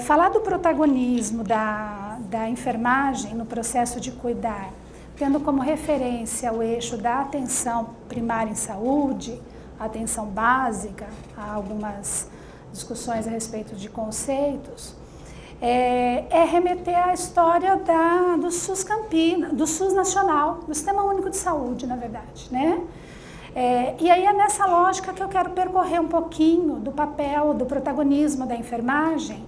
Falar do protagonismo da enfermagem no processo de cuidar, tendo como referência o eixo da atenção primária em saúde, a atenção básica, há algumas discussões a respeito de conceitos, é remeter à história do SUS Campinas, do SUS Nacional, do Sistema Único de Saúde, na verdade, né? E aí é nessa lógica que eu quero percorrer um pouquinho do papel, do protagonismo da enfermagem,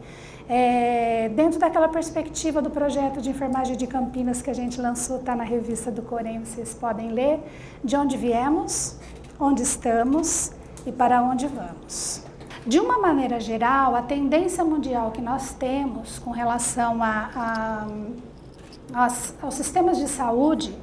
dentro daquela perspectiva do projeto de enfermagem de Campinas que a gente lançou, está na revista do Corém, vocês podem ler, de onde viemos, onde estamos e para onde vamos. De uma maneira geral, a tendência mundial que nós temos com relação aos sistemas de saúde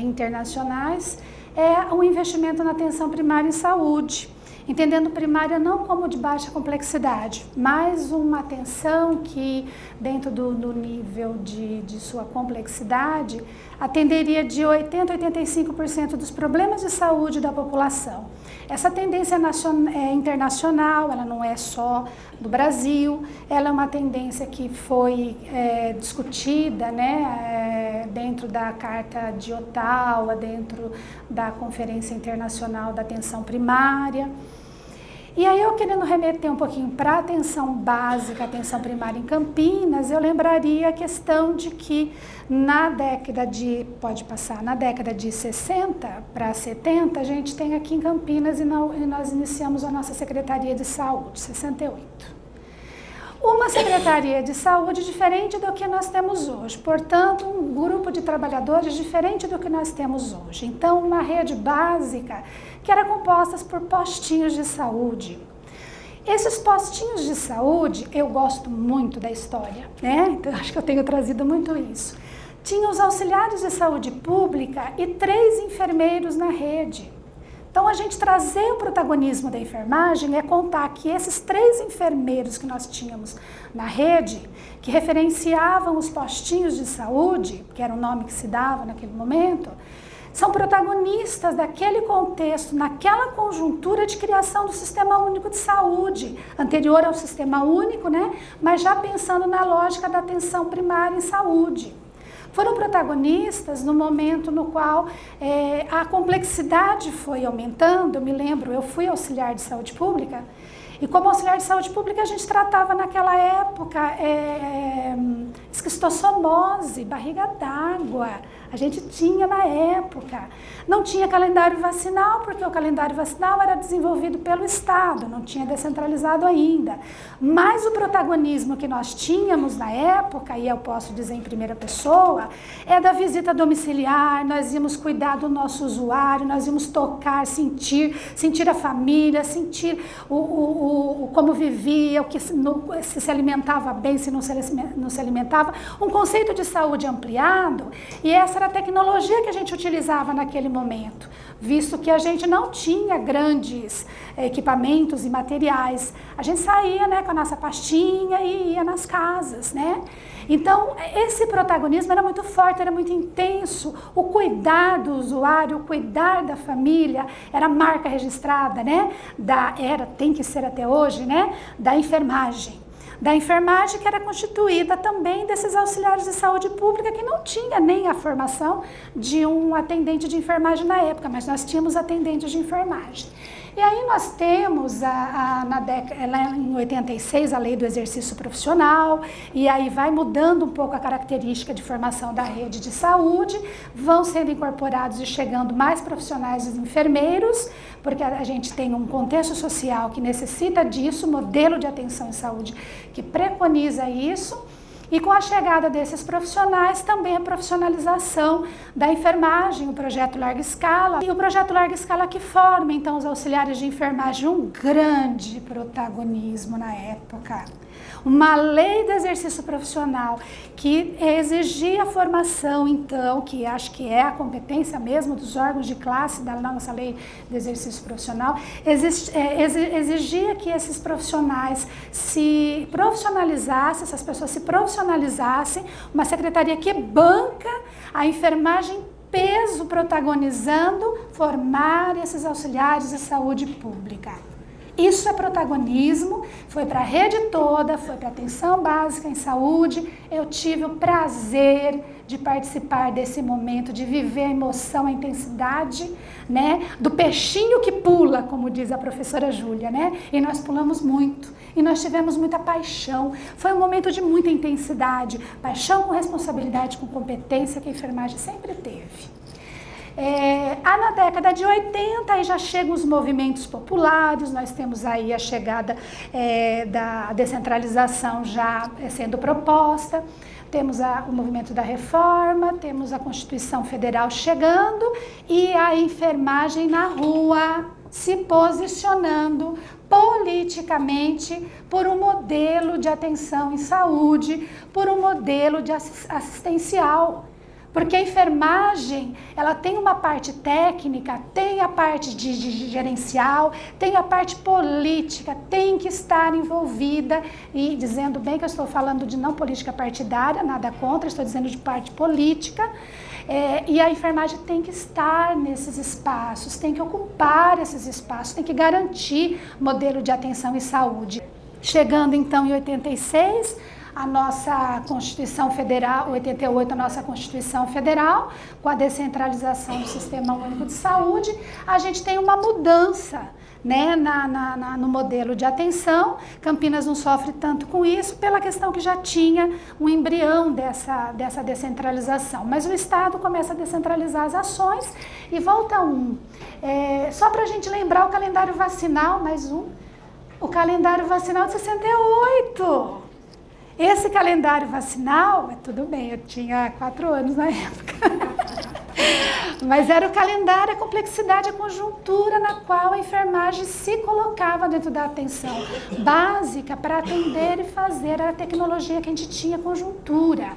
internacionais é o investimento na atenção primária em saúde, entendendo primária não como de baixa complexidade, mas uma atenção que, dentro do nível de sua complexidade, atenderia de 80% a 85% dos problemas de saúde da população. Essa tendência é internacional, ela não é só do Brasil, ela é uma tendência que foi discutida, né, dentro da Carta de Ottawa, dentro da Conferência Internacional da Atenção Primária. E aí eu querendo remeter um pouquinho para a atenção básica, atenção primária em Campinas, eu lembraria a questão de que na década de 60 para 70, a gente tem aqui em Campinas e nós iniciamos a nossa Secretaria de Saúde, 68. Uma Secretaria de Saúde diferente do que nós temos hoje, portanto, um grupo de trabalhadores diferente do que nós temos hoje. Então, uma rede básica que era composta por postinhos de saúde. Esses postinhos de saúde, eu gosto muito da história, né? Então, acho que eu tenho trazido muito isso. Tinha os auxiliares de saúde pública e 3 enfermeiros na rede. Então, a gente trazer o protagonismo da enfermagem é contar que esses 3 enfermeiros que nós tínhamos na rede, que referenciavam os postinhos de saúde, que era o nome que se dava naquele momento, são protagonistas daquele contexto, naquela conjuntura de criação do Sistema Único de Saúde, anterior ao Sistema Único, né? Mas já pensando na lógica da atenção primária em saúde. Foram protagonistas no momento no qual a complexidade foi aumentando. Eu me lembro, eu fui auxiliar de saúde pública e como auxiliar de saúde pública a gente tratava naquela época esquistossomose, barriga d'água. A gente tinha na época. Não tinha calendário vacinal, porque o calendário vacinal era desenvolvido pelo Estado, não tinha descentralizado ainda. Mas o protagonismo que nós tínhamos na época, e eu posso dizer em primeira pessoa, é da visita domiciliar, nós íamos cuidar do nosso usuário, nós íamos tocar, sentir a família, sentir como vivia, se se alimentava bem, se não se alimentava. Um conceito de saúde ampliado, e essa era a tecnologia que a gente utilizava naquele momento, visto que a gente não tinha grandes equipamentos e materiais. A gente saía, né, com a nossa pastinha e ia nas casas, né? Então, esse protagonismo era muito forte, era muito intenso. O cuidar do usuário, o cuidar da família, era marca registrada, né? Tem que ser até hoje, né? Da enfermagem. Da enfermagem que era constituída também desses auxiliares de saúde pública que não tinha nem a formação de um atendente de enfermagem na época, mas nós tínhamos atendentes de enfermagem. E aí nós temos, em 86, a lei do exercício profissional, e aí vai mudando um pouco a característica de formação da rede de saúde, vão sendo incorporados e chegando mais profissionais de enfermeiros, porque a gente tem um contexto social que necessita disso, modelo de atenção em saúde que preconiza isso. E com a chegada desses profissionais, também a profissionalização da enfermagem, o projeto Larga Escala. E o projeto Larga Escala que forma, então, os auxiliares de enfermagem, um grande protagonismo na época. Uma lei de exercício profissional que exigia a formação, então, que acho que é a competência mesmo dos órgãos de classe da nossa lei de exercício profissional, exigia que esses profissionais se profissionalizassem, essas pessoas se profissionalizassem, uma secretaria que banca a enfermagem peso protagonizando formar esses auxiliares de saúde pública. Isso é protagonismo, foi para a rede toda, foi para a atenção básica em saúde. Eu tive o prazer de participar desse momento, de viver a emoção, a intensidade, né, do peixinho que pula, como diz a professora Júlia, né? E nós pulamos muito, e nós tivemos muita paixão. Foi um momento de muita intensidade, paixão com responsabilidade, com competência que a enfermagem sempre teve. Na década de 80 aí já chegam os movimentos populares, nós temos aí a chegada da descentralização já sendo proposta, temos o movimento da reforma, temos a Constituição Federal chegando e a enfermagem na rua se posicionando politicamente por um modelo de atenção em saúde, por um modelo de assistencial. Porque a enfermagem, ela tem uma parte técnica, tem a parte de gerencial, tem a parte política, tem que estar envolvida, e dizendo bem que eu estou falando de não política partidária, nada contra, estou dizendo de parte política, e a enfermagem tem que estar nesses espaços, tem que ocupar esses espaços, tem que garantir modelo de atenção em saúde. Chegando então em 86, a nossa Constituição Federal, 88, a nossa Constituição Federal, com a descentralização do Sistema Único de Saúde, a gente tem uma mudança, né, no modelo de atenção. Campinas não sofre tanto com isso, pela questão que já tinha um embrião dessa descentralização. Mas o Estado começa a descentralizar as ações e volta só para a gente lembrar o calendário vacinal, mais o calendário vacinal de 68. Esse calendário vacinal, tudo bem, eu tinha 4 anos na época, mas era o calendário, a complexidade, a conjuntura na qual a enfermagem se colocava dentro da atenção básica para atender e fazer a tecnologia que a gente tinha, conjuntura.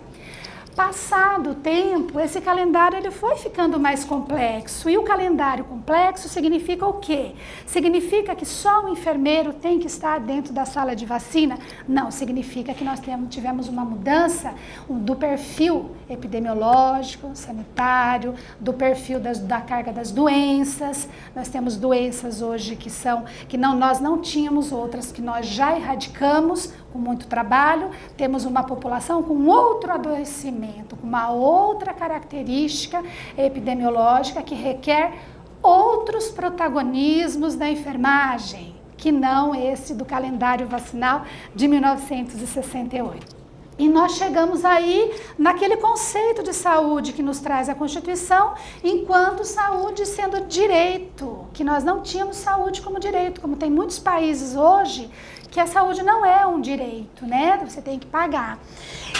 Passado o tempo, esse calendário ele foi ficando mais complexo. E o calendário complexo significa o quê? Significa que só o enfermeiro tem que estar dentro da sala de vacina? Não, significa que nós tivemos uma mudança do perfil epidemiológico, sanitário, do perfil da carga das doenças. Nós temos doenças hoje nós não tínhamos, outras que nós já erradicamos com muito trabalho. Temos uma população com outro adoecimento, com uma outra característica epidemiológica que requer outros protagonismos da enfermagem, que não esse do calendário vacinal de 1968. E nós chegamos aí naquele conceito de saúde que nos traz a Constituição, enquanto saúde sendo direito, que nós não tínhamos saúde como direito, como tem muitos países hoje, que a saúde não é um direito, né? Você tem que pagar.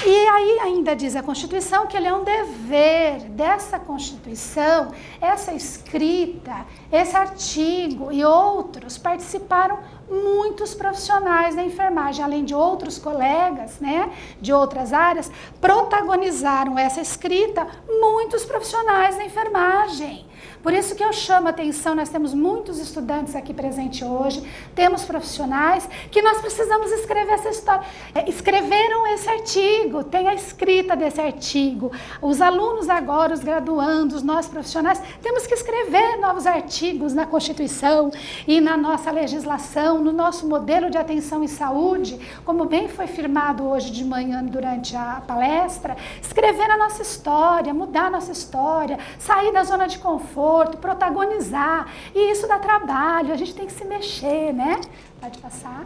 E aí ainda diz a Constituição que ele é um dever dessa Constituição, essa escrita, esse artigo e outros participaram muitos profissionais da enfermagem, além de outros colegas, né, de outras áreas, protagonizaram essa escrita muitos profissionais da enfermagem. Por isso que eu chamo a atenção, nós temos muitos estudantes aqui presentes hoje, temos profissionais que nós precisamos escrever essa história. Escreveram esse artigo, tem a escrita desse artigo. Os alunos agora, os graduandos, nós profissionais, temos que escrever novos artigos na Constituição e na nossa legislação, no nosso modelo de atenção em saúde, como bem foi firmado hoje de manhã durante a palestra, escrever a nossa história, mudar a nossa história, sair da zona de conforto, protagonizar, e isso dá trabalho, a gente tem que se mexer, né? Pode passar.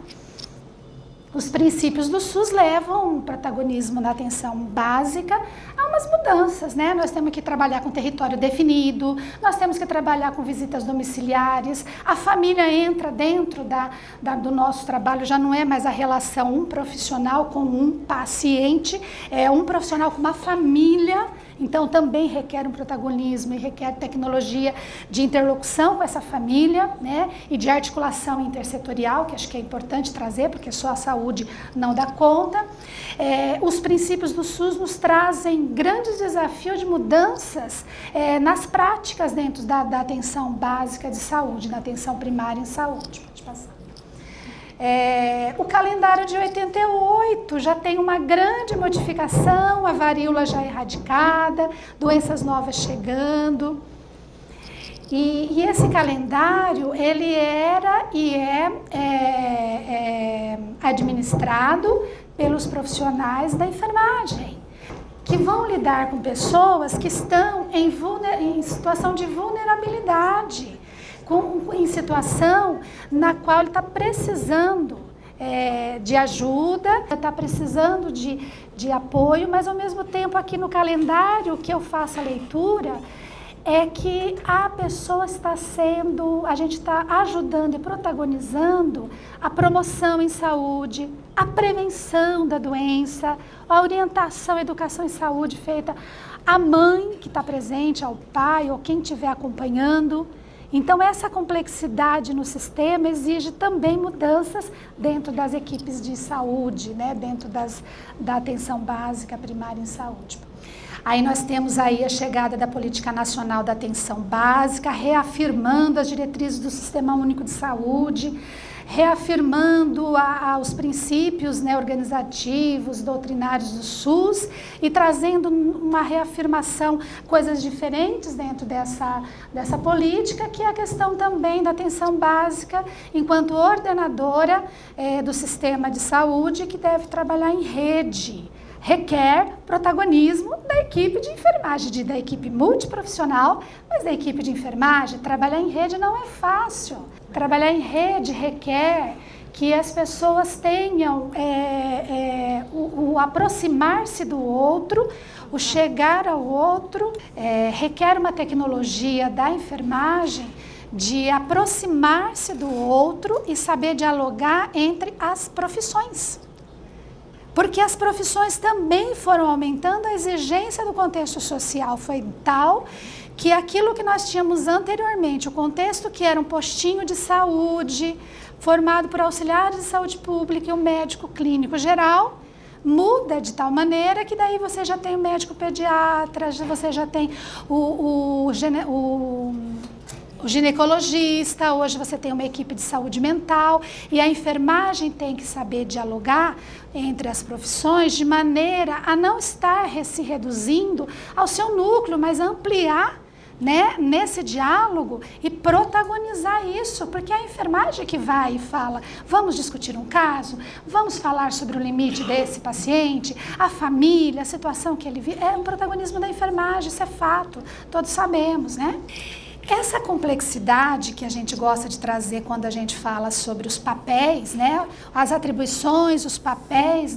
Os princípios do SUS levam o protagonismo na atenção básica a umas mudanças, né? Nós temos que trabalhar com território definido, nós temos que trabalhar com visitas domiciliares, a família entra dentro do nosso trabalho, já não é mais a relação um profissional com um paciente, é um profissional com uma família. Então, também requer um protagonismo e requer tecnologia de interlocução com essa família, né? E de articulação intersetorial, que acho que é importante trazer, porque só a saúde não dá conta. Os princípios do SUS nos trazem grandes desafios de mudanças nas práticas dentro da atenção básica de saúde, na atenção primária em saúde. Pode passar. O calendário de 88 já tem uma grande modificação, a varíola já erradicada, doenças novas chegando. E esse calendário, ele era e é administrado pelos profissionais da enfermagem, que vão lidar com pessoas que estão em situação de vulnerabilidade, em situação na qual ele está precisando de ajuda, está precisando de apoio, mas ao mesmo tempo aqui no calendário que eu faço a leitura, é que a pessoa a gente está ajudando e protagonizando a promoção em saúde, a prevenção da doença, a orientação, a educação em saúde feita à mãe que está presente, ao pai ou quem estiver acompanhando. Então essa complexidade no sistema exige também mudanças dentro das equipes de saúde, né? Dentro da atenção básica primária em saúde. Aí nós temos aí a chegada da Política Nacional da Atenção Básica, reafirmando as diretrizes do Sistema Único de Saúde, reafirmando os princípios, né, organizativos, doutrinários do SUS e trazendo uma reafirmação, coisas diferentes dentro dessa política, que é a questão também da atenção básica enquanto ordenadora do sistema de saúde, que deve trabalhar em rede. Requer protagonismo da equipe de enfermagem, da equipe multiprofissional, mas da equipe de enfermagem. Trabalhar em rede não é fácil. Trabalhar em rede requer que as pessoas tenham o aproximar-se do outro, o chegar ao outro, requer uma tecnologia da enfermagem de aproximar-se do outro e saber dialogar entre as profissões. Porque as profissões também foram aumentando, a exigência do contexto social foi tal que aquilo que nós tínhamos anteriormente, o contexto que era um postinho de saúde, formado por auxiliares de saúde pública e um médico clínico geral, muda de tal maneira que daí você já tem o médico pediatra, você já tem o ginecologista, hoje você tem uma equipe de saúde mental e a enfermagem tem que saber dialogar entre as profissões de maneira a não estar se reduzindo ao seu núcleo, mas ampliar, né, nesse diálogo e protagonizar isso, porque é a enfermagem que vai e fala, vamos discutir um caso, vamos falar sobre o limite desse paciente, a família, a situação que ele vive, é um protagonismo da enfermagem, isso é fato, todos sabemos, né? Essa complexidade que a gente gosta de trazer quando a gente fala sobre os papéis, né? As atribuições, os papéis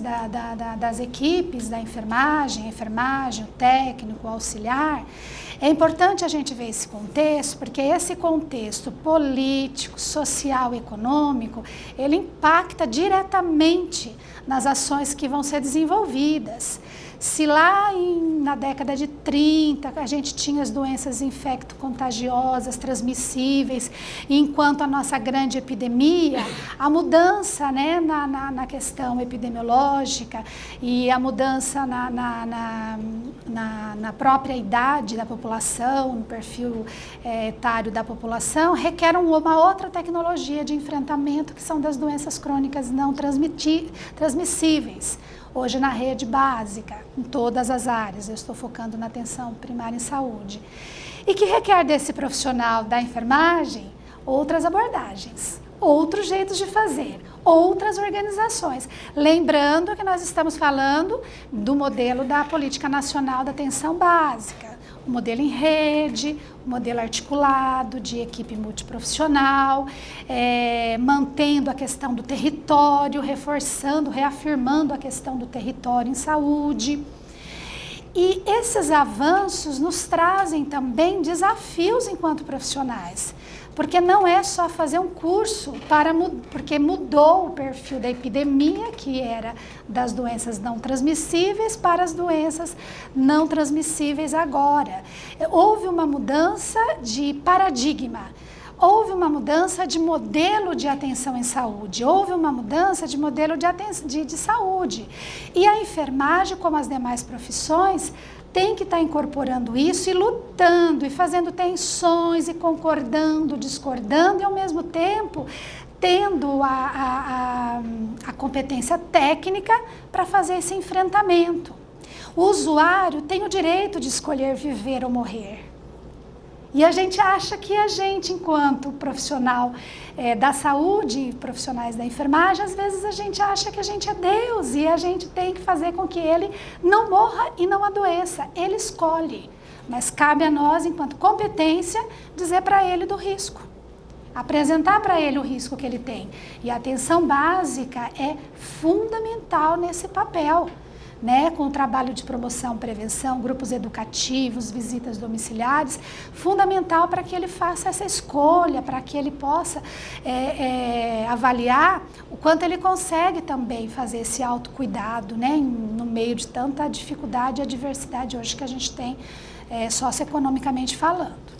das equipes da enfermagem, o técnico, o auxiliar, é importante a gente ver esse contexto, porque esse contexto político, social e econômico, ele impacta diretamente nas ações que vão ser desenvolvidas. Se lá na década de 30 a gente tinha as doenças infecto-contagiosas, transmissíveis, enquanto a nossa grande epidemia, a mudança, né, na questão epidemiológica e a mudança na própria idade da população, no perfil etário da população, requer uma outra tecnologia de enfrentamento, que são das doenças crônicas não transmissíveis. Hoje na rede básica, em todas as áreas, eu estou focando na atenção primária em saúde. E que requer desse profissional da enfermagem outras abordagens, outros jeitos de fazer, outras organizações. Lembrando que nós estamos falando do modelo da Política Nacional da Atenção Básica, o modelo em rede, o modelo articulado de equipe multiprofissional, mantendo a questão do território, reforçando, reafirmando a questão do território em saúde. E esses avanços nos trazem também desafios enquanto profissionais, porque não é só fazer um curso, porque mudou o perfil da epidemia, que era das doenças não transmissíveis, para as doenças não transmissíveis agora. Houve uma mudança de paradigma, houve uma mudança de modelo de atenção em saúde, houve uma mudança de modelo de saúde. E a enfermagem, como as demais profissões, tem que estar incorporando isso e lutando, e fazendo tensões, e concordando, discordando, e ao mesmo tempo tendo a competência técnica para fazer esse enfrentamento. O usuário tem o direito de escolher viver ou morrer. E a gente acha que a gente, enquanto profissional da saúde, profissionais da enfermagem, às vezes a gente acha que a gente é Deus e a gente tem que fazer com que ele não morra e não adoeça. Ele escolhe, mas cabe a nós, enquanto competência, dizer para ele do risco. Apresentar para ele o risco que ele tem. E a atenção básica é fundamental nesse papel, né? Com o trabalho de promoção, prevenção, grupos educativos, visitas domiciliares, fundamental para que ele faça essa escolha, para que ele possa avaliar o quanto ele consegue também fazer esse autocuidado, né? No meio de tanta dificuldade e adversidade hoje que a gente tem, socioeconomicamente falando.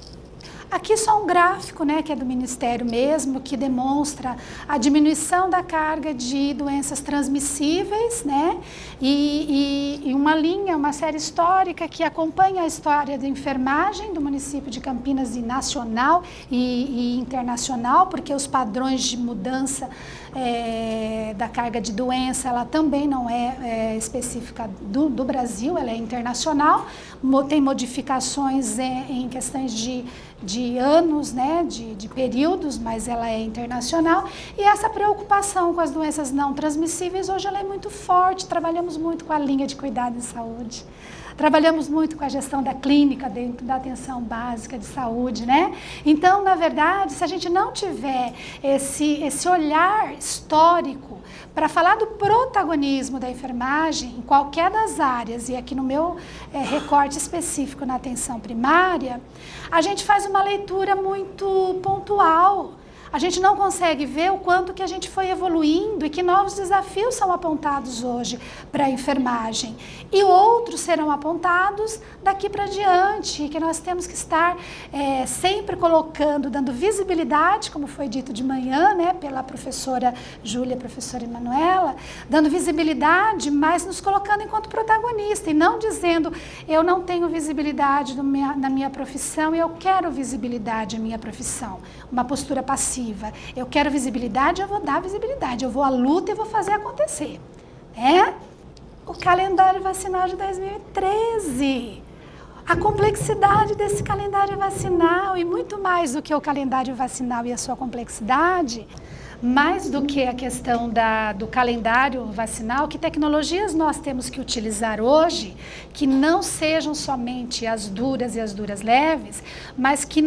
Aqui só um gráfico, né, que é do Ministério mesmo, que demonstra a diminuição da carga de doenças transmissíveis, né, e uma linha, uma série histórica que acompanha a história da enfermagem do município de Campinas, e nacional e internacional, porque os padrões de mudança da carga de doença, ela também não é específica do Brasil, ela é internacional, tem modificações em questões de anos, né, de períodos, mas ela é internacional. E essa preocupação com as doenças não transmissíveis, hoje ela é muito forte. Trabalhamos muito com a linha de cuidado em saúde. Trabalhamos muito com a gestão da clínica dentro da atenção básica de saúde, né? Então, na verdade, se a gente não tiver esse olhar histórico para falar do protagonismo da enfermagem em qualquer das áreas, e aqui no meu recorte específico na atenção primária, a gente faz uma leitura muito pontual. A gente não consegue ver o quanto que a gente foi evoluindo e que novos desafios são apontados hoje para a enfermagem. E outros serão apontados daqui para diante, que nós temos que estar sempre colocando, dando visibilidade, como foi dito de manhã, né, pela professora Júlia, professora Emanuela, dando visibilidade, mas nos colocando enquanto protagonista e não dizendo, eu não tenho visibilidade na minha profissão e eu quero visibilidade na minha profissão. Uma postura passiva. Eu quero visibilidade, eu vou dar visibilidade. Eu vou à luta e vou fazer acontecer. O calendário vacinal de 2013. A complexidade desse calendário vacinal e muito mais do que o calendário vacinal e a sua complexidade, mais do que a questão do calendário vacinal, que tecnologias nós temos que utilizar hoje, que não sejam somente as duras e as duras leves, mas que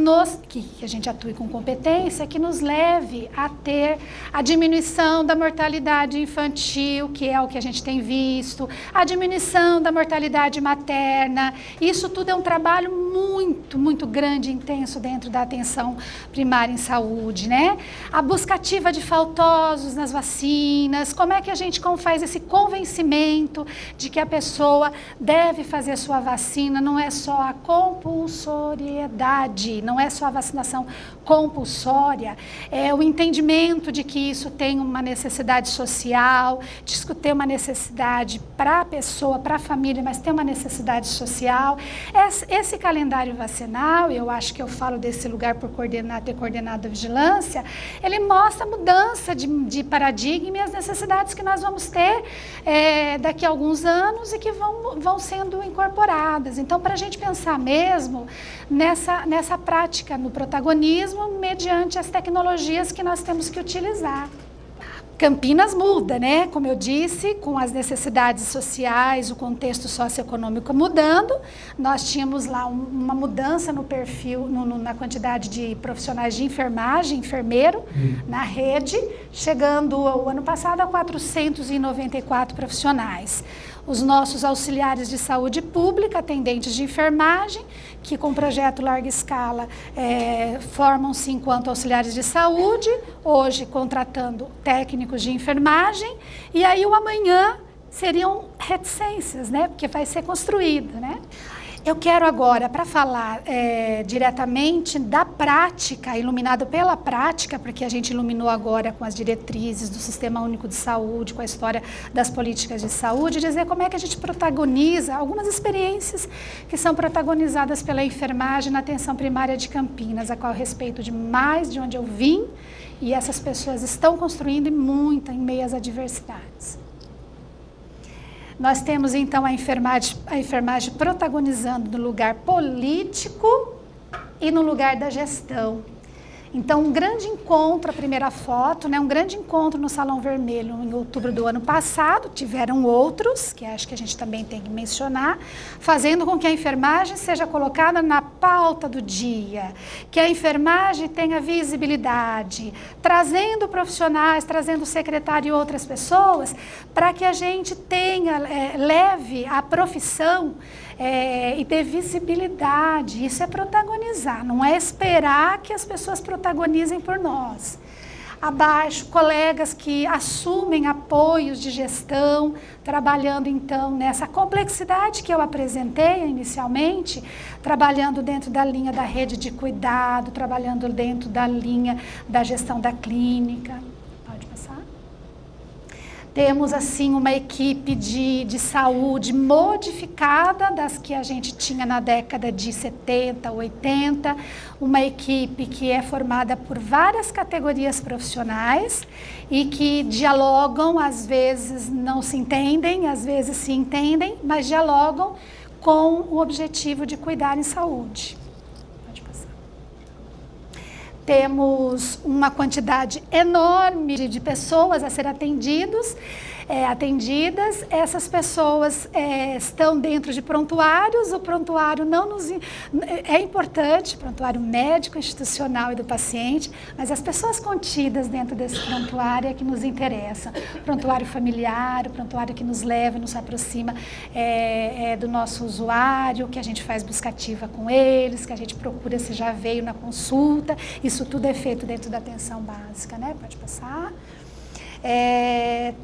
a gente atue com competência, que nos leve a ter a diminuição da mortalidade infantil, que é o que a gente tem visto, a diminuição da mortalidade materna. Isso tudo é um trabalho muito, muito grande e intenso dentro da atenção primária em saúde, né? A busca ativa de faltosos nas vacinas, como é que a gente faz esse convencimento de que a pessoa deve fazer a sua vacina, não é só a compulsoriedade, não é só a vacinação compulsória, é o entendimento de que isso tem uma necessidade social, de que tem uma necessidade para a pessoa, para a família, mas tem uma necessidade social. Esse calendário vacinal, eu acho que eu falo desse lugar por ter coordenado a vigilância, ele mostra a mudança de paradigma e as necessidades que nós vamos ter daqui a alguns anos e que vão sendo incorporadas. Então, para a gente pensar mesmo nessa prática, no protagonismo, mediante as tecnologias que nós temos que utilizar. Campinas muda, né? Como eu disse, com as necessidades sociais, o contexto socioeconômico mudando, nós tínhamos lá uma mudança no perfil, na quantidade de profissionais de enfermagem, enfermeiro, na rede, chegando o ano passado a 494 profissionais. Os nossos auxiliares de saúde pública, atendentes de enfermagem, que com projeto larga escala formam-se enquanto auxiliares de saúde, hoje contratando técnicos de enfermagem, e aí o amanhã seriam reticências, né? Porque vai ser construído, né? Eu quero agora, para falar diretamente da prática, iluminado pela prática, porque a gente iluminou agora com as diretrizes do Sistema Único de Saúde, com a história das políticas de saúde, dizer como é que a gente protagoniza algumas experiências que são protagonizadas pela enfermagem na atenção primária de Campinas, a qual eu respeito demais de onde eu vim, e essas pessoas estão construindo em meio às adversidades. Nós temos, então, a enfermagem protagonizando no lugar político, e no lugar da gestão. Então, um grande encontro, a primeira foto, né, um grande encontro no Salão Vermelho em outubro do ano passado, tiveram outros, que acho que a gente também tem que mencionar, fazendo com que a enfermagem seja colocada na pauta do dia, que a enfermagem tenha visibilidade, trazendo profissionais, trazendo o secretário e outras pessoas, para que a gente tenha, leve a profissão e ter visibilidade. Isso é protagonizar, não é esperar que as pessoas protagonizem por nós. Abaixo, colegas que assumem apoios de gestão, trabalhando então nessa complexidade que eu apresentei inicialmente, trabalhando dentro da linha da rede de cuidado, trabalhando dentro da linha da gestão da clínica. Pode passar? Temos, assim, uma equipe de saúde modificada das que a gente tinha na década de 70, 80, uma equipe que é formada por várias categorias profissionais e que dialogam, às vezes não se entendem, às vezes se entendem, mas dialogam com o objetivo de cuidar em saúde. Temos uma quantidade enorme de pessoas a ser atendidas. Essas pessoas estão dentro de prontuários. O prontuário não nos é importante, prontuário médico, institucional e do paciente, mas as pessoas contidas dentro desse prontuário é que nos interessa. Prontuário familiar, o prontuário que nos leva, nos aproxima do nosso usuário, que a gente faz busca ativa com eles, que a gente procura se já veio na consulta. Isso tudo é feito dentro da atenção básica, né? Pode passar.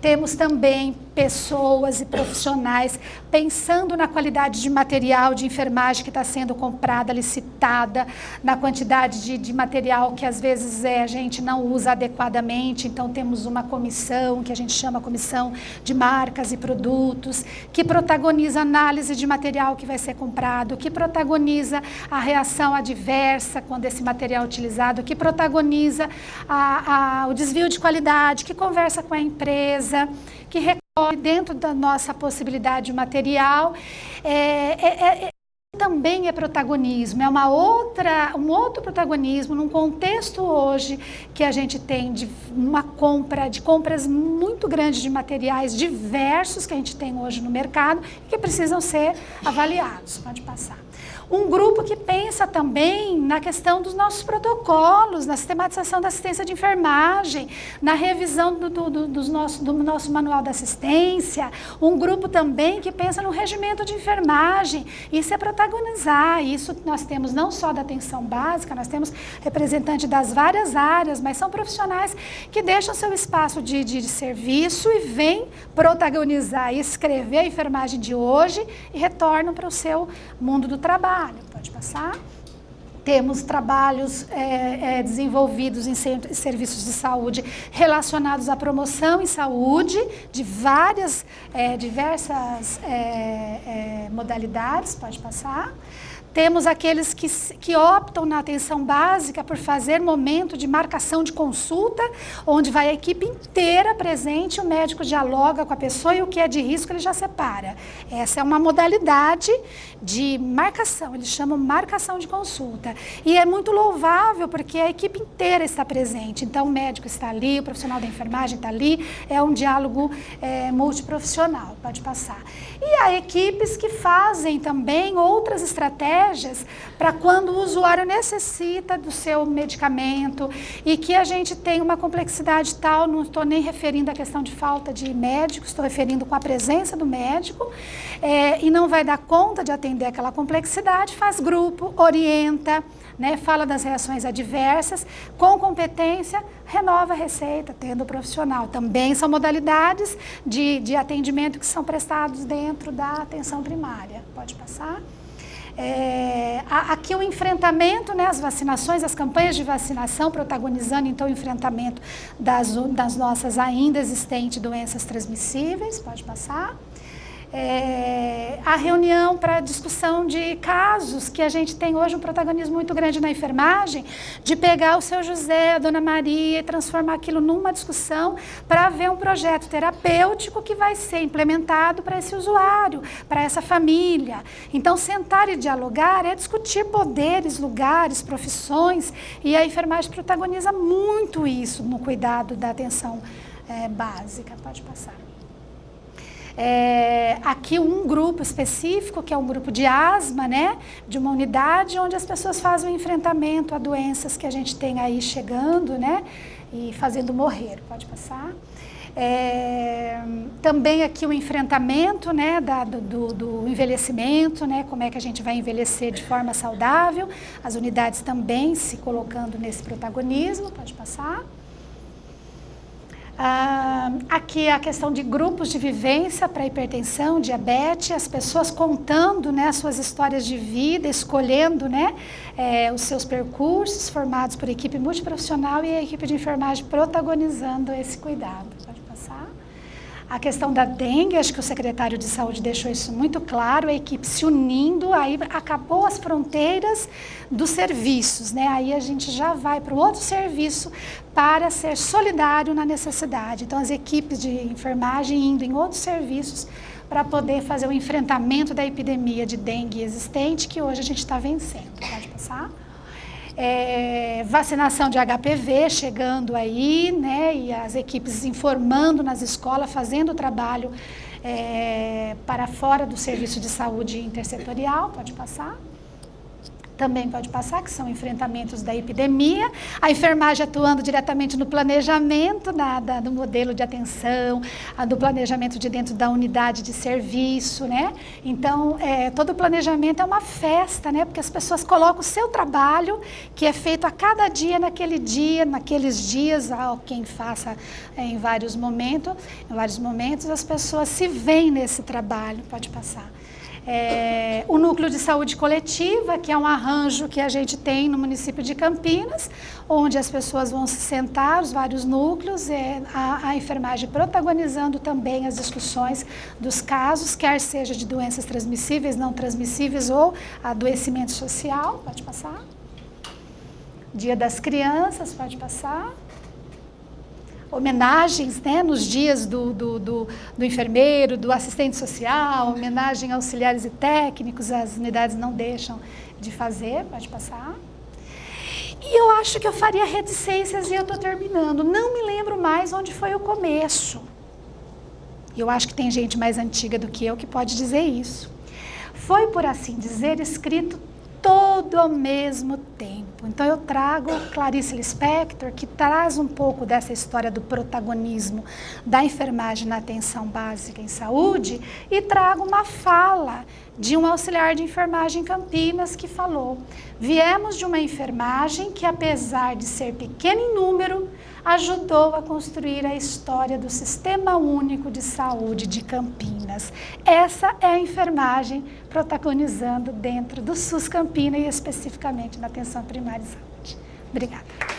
Temos também pessoas e profissionais pensando na qualidade de material de enfermagem que está sendo comprada, licitada, na quantidade de material que às vezes a gente não usa adequadamente. Então temos uma comissão que a gente chama Comissão de Marcas e Produtos, que protagoniza a análise de material que vai ser comprado, que protagoniza a reação adversa quando esse material é utilizado, que protagoniza o desvio de qualidade, que conversa com a empresa, que recorre dentro da nossa possibilidade material. Também é protagonismo, é um outro protagonismo num contexto hoje que a gente tem de compras muito grandes de materiais diversos que a gente tem hoje no mercado e que precisam ser avaliados. Pode passar. Um grupo que pensa também na questão dos nossos protocolos, na sistematização da assistência de enfermagem, na revisão do nosso manual da assistência. Um grupo também que pensa no regimento de enfermagem. Isso é protagonizar. Isso nós temos não só da atenção básica, nós temos representantes das várias áreas, mas são profissionais que deixam seu espaço de serviço e vêm protagonizar e escrever a enfermagem de hoje e retornam para o seu mundo do trabalho. Pode passar. Temos trabalhos desenvolvidos em serviços de saúde relacionados à promoção em saúde de diversas modalidades. Pode passar. Temos aqueles que optam na atenção básica por fazer momento de marcação de consulta, onde vai a equipe inteira presente, o médico dialoga com a pessoa e o que é de risco ele já separa. Essa é uma modalidade de marcação, eles chamam marcação de consulta. E é muito louvável porque a equipe inteira está presente. Então o médico está ali, o profissional da enfermagem está ali, é um diálogo multiprofissional, pode passar. E há equipes que fazem também outras estratégias para quando o usuário necessita do seu medicamento e que a gente tem uma complexidade tal, não estou nem referindo à questão de falta de médico, estou referindo com a presença do médico e não vai dar conta de atender aquela complexidade, faz grupo, orienta, né, fala das reações adversas, com competência, renova a receita, tendo o profissional. Também são modalidades de atendimento que são prestados dentro da atenção primária. Pode passar. Aqui o enfrentamento, né, as vacinações, as campanhas de vacinação, protagonizando então o enfrentamento das nossas ainda existentes doenças transmissíveis. Pode passar. A reunião para discussão de casos, que a gente tem hoje um protagonismo muito grande na enfermagem, de pegar o seu José, a dona Maria e transformar aquilo numa discussão para ver um projeto terapêutico que vai ser implementado para esse usuário, para essa família. Então, sentar e dialogar é discutir poderes, lugares, profissões, e a enfermagem protagoniza muito isso no cuidado da atenção básica. Pode passar. Aqui um grupo específico, que é um grupo de asma, né, de uma unidade onde as pessoas fazem o enfrentamento a doenças que a gente tem aí chegando, né, e fazendo morrer. Pode passar. Também aqui o enfrentamento, né, do envelhecimento, né, como é que a gente vai envelhecer de forma saudável, as unidades também se colocando nesse protagonismo. Pode passar. Aqui a questão de grupos de vivência para hipertensão, diabetes, as pessoas contando, né, as suas histórias de vida, escolhendo, né, os seus percursos, formados por equipe multiprofissional, e a equipe de enfermagem protagonizando esse cuidado. Pode passar. A questão da dengue, acho que o secretário de saúde deixou isso muito claro, a equipe se unindo, aí acabou as fronteiras dos serviços, né? Aí a gente já vai para o outro serviço para ser solidário na necessidade. Então, as equipes de enfermagem indo em outros serviços para poder fazer o enfrentamento da epidemia de dengue existente, que hoje a gente está vencendo. Pode passar. Vacinação de HPV chegando aí, né, e as equipes informando nas escolas, fazendo o trabalho para fora do serviço de saúde intersetorial. Pode passar. Também pode passar, que são enfrentamentos da epidemia, a enfermagem atuando diretamente no planejamento do modelo de atenção, do planejamento de dentro da unidade de serviço, né? Então, todo o planejamento é uma festa, né? Porque as pessoas colocam o seu trabalho, que é feito a cada dia, naqueles dias, quem faça em vários momentos, as pessoas se veem nesse trabalho. Pode passar. O núcleo de saúde coletiva, que é um arranjo que a gente tem no município de Campinas, onde as pessoas vão se sentar, os vários núcleos, a enfermagem protagonizando também as discussões dos casos, quer seja de doenças transmissíveis, não transmissíveis ou adoecimento social. Pode passar. Dia das Crianças, pode passar. Homenagens, né, nos dias do enfermeiro, do assistente social, homenagem a auxiliares e técnicos, as unidades não deixam de fazer. Pode passar. E eu acho que eu faria reticências e eu estou terminando. Não me lembro mais onde foi o começo. Eu acho que tem gente mais antiga do que eu que pode dizer isso. Foi, por assim dizer, escrito todo ao mesmo tempo. Então eu trago Clarice Lispector, que traz um pouco dessa história do protagonismo da enfermagem na atenção básica em saúde, e trago uma fala de um auxiliar de enfermagem em Campinas que falou: viemos de uma enfermagem que, apesar de ser pequena em número, ajudou a construir a história do Sistema Único de Saúde de Campinas. Essa é a enfermagem protagonizando dentro do SUS Campinas e especificamente na atenção primária de saúde. Obrigada.